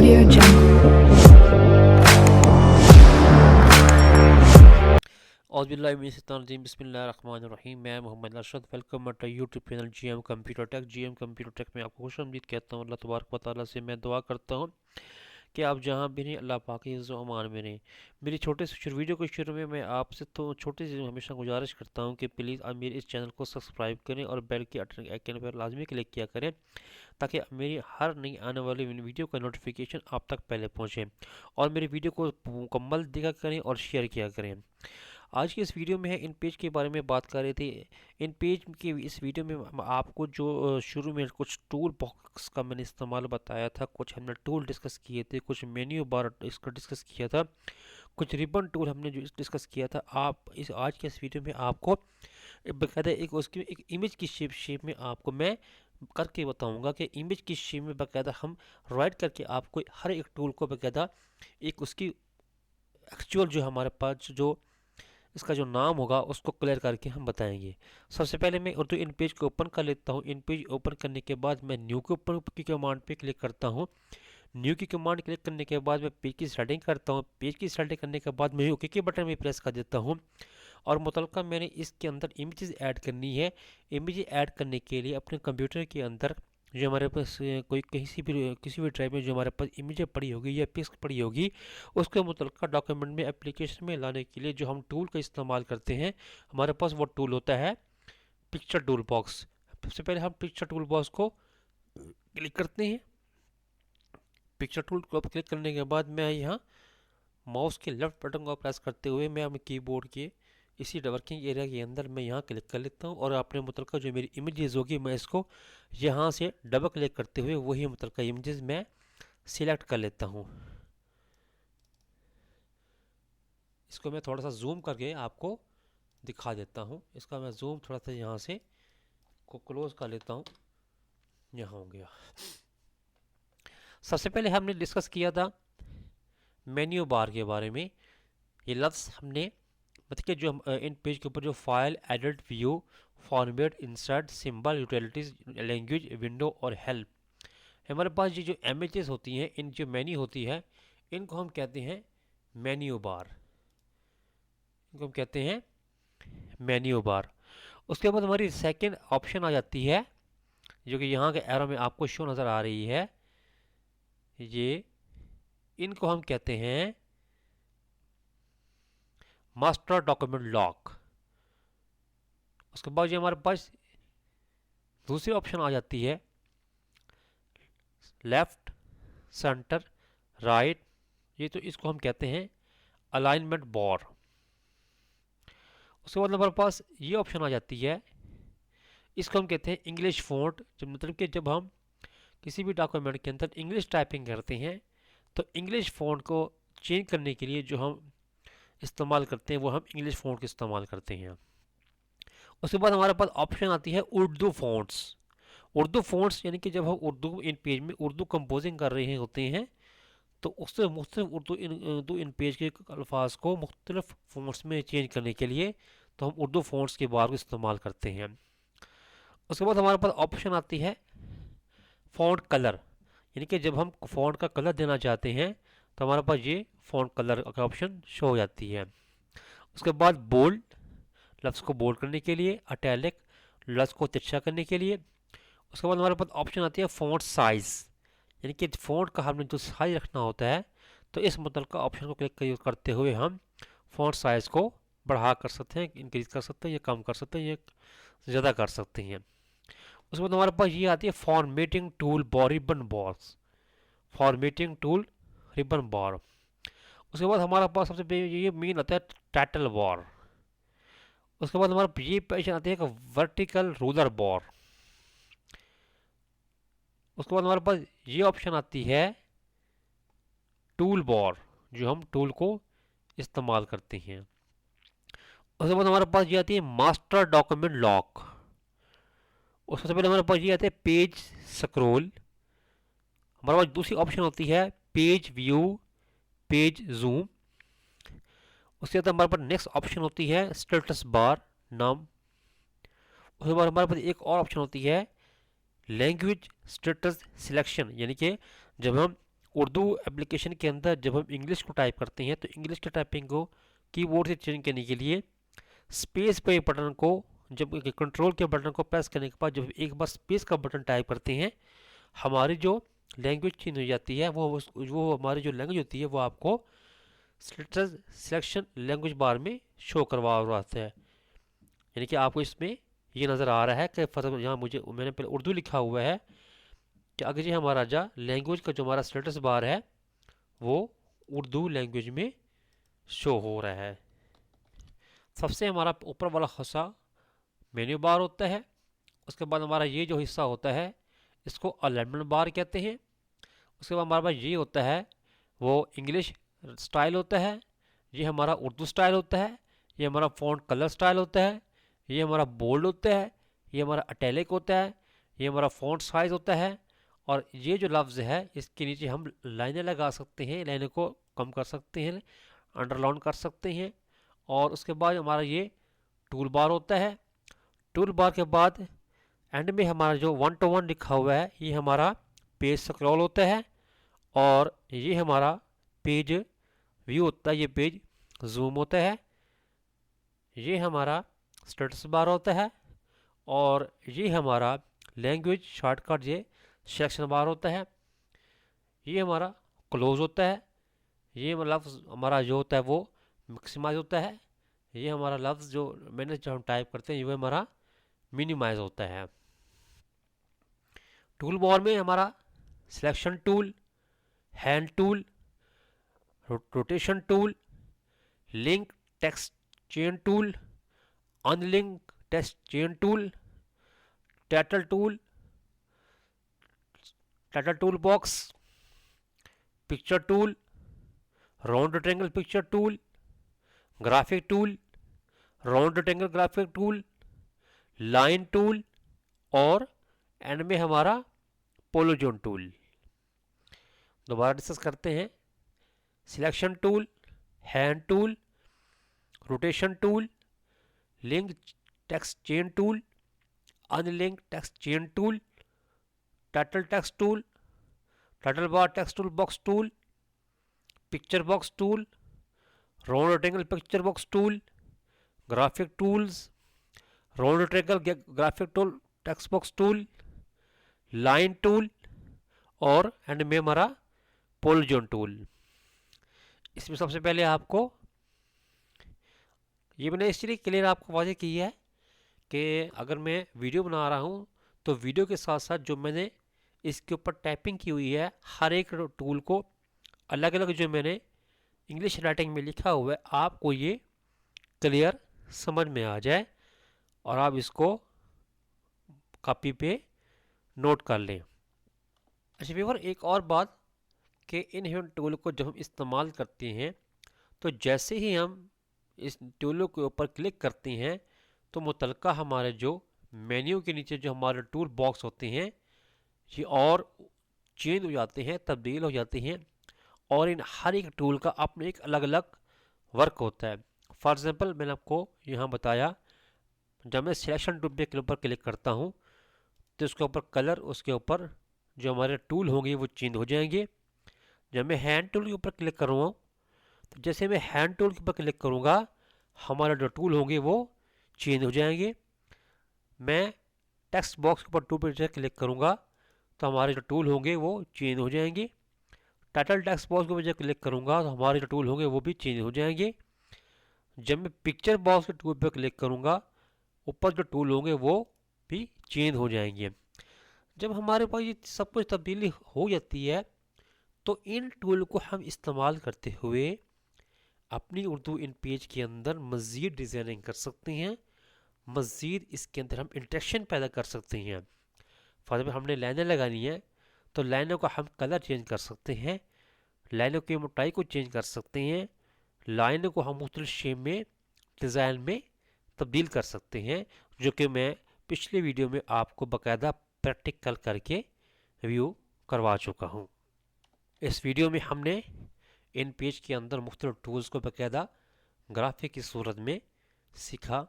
Audio Jungle. औज़ुबिल्लाहिमिनश्शैतानिर्रजीम बिस्मिल्लाहिर्रहमानिर्रहीम। मैं Mohammad Arshad. Welcome at YouTube channel GM computer tech. GM computer tech में आपको खुशामदीद कहता हूँ। अल्लाह तबारक व तआला से मैं दुआ करता हूँ कि आप जहाँ भी रहें अल्लाह पाक के इज़्ज़ो अमान में रहें। मेरी छोटे से वीडियो के शुरू में मैं आपसे तो छोटी सी हमेशा गुजारिश करता हूँ कि प्लीज़ आप मेरे इस चैनल को सब्सक्राइब करें और बेल के आइकन पर लाजमी क्लिक किया करें ताकि मेरी हर नई आने वाली वीडियो का नोटिफिकेशन आप तक पहले पहुँचे। और मेरी वीडियो को मुकम्मल देखा करें और शेयर किया करें। आज की इस वीडियो में है इन पेज के बारे में बात कर रहे थे। इन पेज के इस वीडियो में हम आपको जो शुरू में कुछ टूल बॉक्स का मैंने इस्तेमाल बताया था, कुछ हमने टूल डिस्कस किए थे, कुछ मेन्यू बार इसका डिस्कस किया था, कुछ रिबन टूल हमने जो डिस्कस किया था। आप इस आज के इस वीडियो में आपको बकायदा एक उसकी एक इमेज की शेप में आपको मैं करके बताऊंगा कि इमेज की शेप में बकायदा हम राइट करके आपको हर एक टूल को बकायदा एक उसकी एक्चुअल जो हमारे पास जो इसका जो नाम होगा उसको क्लियर करके हम बताएंगे। सबसे पहले मैं उर्दू इन पेज को ओपन कर लेता हूँ। इन पेज ओपन करने के बाद मैं न्यू के ऊपर की कमांड पे क्लिक करता हूँ। न्यू की कमांड क्लिक करने के बाद मैं पेज की सेटिंग करता हूँ। पेज की सेटिंग करने के बाद मैं ओके के बटन में प्रेस कर देता हूँ और मुतलका मैंने इसके अंदर इमेजेस ऐड करनी है। इमेज ऐड करने के लिए अपने कंप्यूटर के अंदर जो हमारे पास कोई किसी भी ड्राइव में जो हमारे पास इमेज पड़ी होगी या पिक्स पड़ी होगी उसके मुतलका डॉक्यूमेंट में एप्लीकेशन में लाने के लिए जो हम टूल का इस्तेमाल करते हैं हमारे पास वो टूल होता है पिक्चर टूल बॉक्स। सबसे पहले हम पिक्चर टूल बॉक्स को क्लिक करते हैं। पिक्चर टूल को क्लिक करने के बाद मैं यहाँ माउस के लेफ्ट बटन को प्रेस करते हुए मैं अपने कीबोर्ड के इसी वर्किंग एरिया के अंदर मैं यहाँ क्लिक कर लेता हूँ और अपने मुतलका जो मेरी इमेजेस होगी मैं इसको यहाँ से डबल क्लिक करते हुए वही मुतलका इमेजेस मैं सिलेक्ट कर लेता हूँ। इसको मैं थोड़ा सा जूम करके आपको दिखा देता हूँ। इसका मैं जूम थोड़ा सा यहाँ से को क्लोज कर लेता हूँ। यहाँ हो गया। सबसे पहले हमने डिस्कस किया था मेन्यू बार के बारे में। ये लफ्ज़ हमने मतलब कि जो हम इन पेज के ऊपर जो file edit view format insert symbol utilities language window और हेल्प हमारे पास ये जो इमेजेस होती हैं इन जो मेन्यू होती है इनको हम कहते हैं मेन्यू बार। इनको हम कहते हैं मेन्यू बार। उसके बाद हमारी सेकंड ऑप्शन आ जाती है जो कि यहाँ के एरो में आपको शो नज़र आ रही है। ये इनको हम कहते हैं मास्टर डॉक्यूमेंट लॉक। उसके बाद ये हमारे पास दूसरी ऑप्शन आ जाती है लेफ्ट सेंटर राइट। ये तो इसको हम कहते हैं अलाइनमेंट बार। उसके बाद हमारे पास ये ऑप्शन आ जाती है इसको हम कहते हैं इंग्लिश फ़ॉन्ट। जब मतलब कि जब हम किसी भी डॉक्यूमेंट के अंदर इंग्लिश टाइपिंग करते हैं तो इंग्लिश फ़ॉन्ट को चेंज करने के लिए जो हम इस्तेमाल करते हैं वो हम इंग्लिश फ़ॉन्ट का इस्तेमाल करते हैं। उसके बाद हमारे पास ऑप्शन आती है उर्दू फ़ॉन्ट्स। उर्दू फ़ॉन्ट्स यानी कि जब हम उर्दू इन पेज में उर्दू कंपोजिंग कर रहे होते हैं तो उससे मुख्तलिफ उर्दू इन पेज के अल्फाज को मुख्तलिफ फ़ॉन्ट्स में चेंज करने के लिए तो हम उर्दू फ़ॉन्ट्स के बार को इस्तेमाल करते हैं। उसके बाद हमारे पास ऑप्शन आती है फ़ॉन्ट कलर यानी कि जब हम फ़ॉन्ट का कलर देना चाहते हैं तो हमारे पास ये फ़ॉन्ट कलर का ऑप्शन शो हो जाती है। उसके बाद बोल्ड लफ्ज़ को बोल्ड करने के लिए, अटैलिक लफ्ज़ को तिरछा करने के लिए। उसके बाद हमारे पास ऑप्शन आती है फ़ॉन्ट साइज़ यानी कि फ़ॉन्ट का हमने जो साइज रखना होता है तो इस मुतलका ऑप्शन को क्लिक करते हुए हम फ़ॉन्ट साइज़ को बढ़ा कर सकते हैं, इंक्रीज कर सकते हैं, या कम कर सकते हैं, या ज़्यादा कर सकते हैं। उसके बाद हमारे पास ये आती है formatting tool bar ribbon box. Formatting tool ribbon bar. उसके बाद हमारे पास सबसे ये मेन आता है टाइटल बार। उसके बाद हमारे ये पेज आती है कि वर्टिकल रूलर बार। उसके बाद हमारे पास ये ऑप्शन आती है टूल बार जो हम टूल को इस्तेमाल करते हैं। उसके बाद हमारे पास ये आती है मास्टर डॉक्यूमेंट लॉक। और सबसे पहले हमारे पास ये आता है पेज स्क्रॉल। हमारे पास दूसरी ऑप्शन होती है पेज व्यू पेज जूम। उसके बाद हमारे पास नेक्स्ट ऑप्शन होती है स्टेटस बार नाम। उसके बाद हमारे पास एक और ऑप्शन होती है लैंग्वेज स्टेटस सिलेक्शन यानी कि जब हम उर्दू एप्लीकेशन के अंदर जब हम इंग्लिश को टाइप करते हैं तो इंग्लिश की टाइपिंग को कीबोर्ड से चेंज करने के लिए स्पेस पे बटन को, जब कंट्रोल के बटन को प्रेस करने के बाद जब एक बार स्पेस का बटन टाइप करते हैं, हमारी जो लैंग्वेज चेंज हो जाती है, वो हमारी जो लैंग्वेज होती है वो आपको सिलेक्शन लैंग्वेज बार में शो करवा रहा है। यानी कि आपको इसमें ये नज़र आ रहा है कि फर्ज यहाँ मैंने पहले उर्दू लिखा हुआ है कि अगर ये हमारा लैंग्वेज का जो हमारा स्टेटस बार है वो उर्दू लैंग्वेज में शो हो रहा है। सबसे हमारा ऊपर वाला हिस्सा मेन्यू बार होता है। उसके बाद हमारा ये जो हिस्सा होता है इसको अलाइनमेंट बार कहते हैं। उसके बाद हमारे पास ये होता है वो इंग्लिश स्टाइल होता है, ये हमारा उर्दू स्टाइल होता है, ये हमारा फ़ॉन्ट कलर स्टाइल होता है, ये हमारा बोल्ड होता है, ये हमारा अटैलिक होता है, ये हमारा फ़ॉन्ट साइज़ होता है। और ये जो लफ्ज़ है इसके नीचे हम लाइनें लगा सकते हैं, लाइनों को कम कर सकते हैं, अंडरलाइन कर सकते हैं। और उसके बाद हमारा ये टूल बार होता है। टूल बार के बाद एंड में हमारा जो 1 to 1 लिखा हुआ है ये हमारा पेज स्क्रॉल होता है। और ये हमारा पेज व्यू होता है, ये पेज जूम होता है। ये हमारा स्टेटस बार होता है। और ये हमारा लैंग्वेज शॉर्टकट ये सेक्शन बार होता है। ये हमारा क्लोज होता है। ये लफ्ज़ हमारा जो होता है वो मैक्सिमाइज होता है। ये हमारा लफ्ज़ जो हम टाइप करते हैं ये हमारा मिनिमाइज होता है। टूल बार में हमारा selection tool, hand tool, rotation tool, link text chain tool, unlink text chain tool, title tool box, picture tool, round rectangle picture tool, graphic tool, round rectangle graphic tool, line tool और and में हमारा polygon tool. दोबारा discuss करते हैं। Selection tool, hand tool, rotation tool, link text chain tool, unlink text chain tool, title text tool, title bar text tool box tool, picture box tool, round rectangle picture box tool, graphic tools, round rectangle graphic tool text box tool, line tool और and में हमारा polygon tool. इसमें सबसे पहले आपको ये मैंने इसलिए क्लियर आपको वाज़ेह की है कि अगर मैं वीडियो बना रहा हूँ तो वीडियो के साथ साथ जो मैंने इसके ऊपर टाइपिंग की हुई है हर एक टूल को अलग अलग जो मैंने इंग्लिश राइटिंग में लिखा हुआ है आपको ये क्लियर समझ में आ जाए और आप इसको कॉपी पे नोट कर लें। अच्छा व्यूअर, एक और बात कि इन ह्यूमन टूल को जब हम इस्तेमाल करते हैं तो जैसे ही हम इस टूलों के ऊपर क्लिक करते हैं तो मुतलका हमारे जो मेन्यू के नीचे जो हमारे टूल बॉक्स होते हैं ये और चेंज हो जाते हैं, तब्दील हो जाते हैं। और इन हर एक टूल का अपना एक अलग अलग वर्क होता है। फॉर एग्ज़ाम्पल मैंने आपको यहाँ बताया, जब मैं सिलेक्शन टूल के ऊपर क्लिक करता हूँ तो उसके ऊपर कलर, उसके ऊपर जो हमारे टूल होंगे वो चेंज हो जाएंगे। जब मैं हैंड टूल के ऊपर क्लिक करूँगा तो जैसे मैं हैंड टूल के ऊपर क्लिक करूँगा हमारे जो टूल होंगे वो चेंज हो जाएंगे। मैं टेक्स्ट बॉक्स के ऊपर टूल पर क्लिक करूँगा तो हमारे जो टूल होंगे वो चेंज हो जाएंगे। टाइटल टेक्स्ट बॉक्स के ऊपर क्लिक करूँगा तो हमारे जो टूल होंगे वो भी चेंज हो जाएंगे। जब मैं पिक्चर बॉक्स के टूल पर क्लिक करूँगा ऊपर जो टूल होंगे वो भी चेंज हो जाएंगे। जब हमारे पास ये सब कुछ तब्दीली हो जाती है तो इन टूल को हम इस्तेमाल करते हुए अपनी उर्दू इन पेज के अंदर मज़ीद डिज़ाइनिंग कर सकते हैं, मज़ीद इसके अंदर हम इंटरेक्शन पैदा कर सकते हैं। फॉर एग्जाम्पल हमने लाइनें लगानी है तो लाइनों का हम कलर चेंज कर सकते हैं, लाइनों की मोटाई को चेंज कर सकते हैं, लाइनों को हम मुख्तलिफ शेप में डिज़ाइन में तब्दील कर सकते हैं, जो कि मैं पिछले वीडियो में आपको बाकायदा प्रैक्टिकल करके व्यू करवा चुका हूँ। इस वीडियो में हमने इन पेज के अंदर मुख्तलिफ टूल्स को बाकायदा ग्राफिक की सूरत में सीखा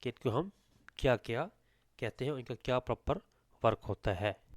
कि इनको हम क्या क्या कहते हैं, इनका क्या प्रॉपर वर्क होता है।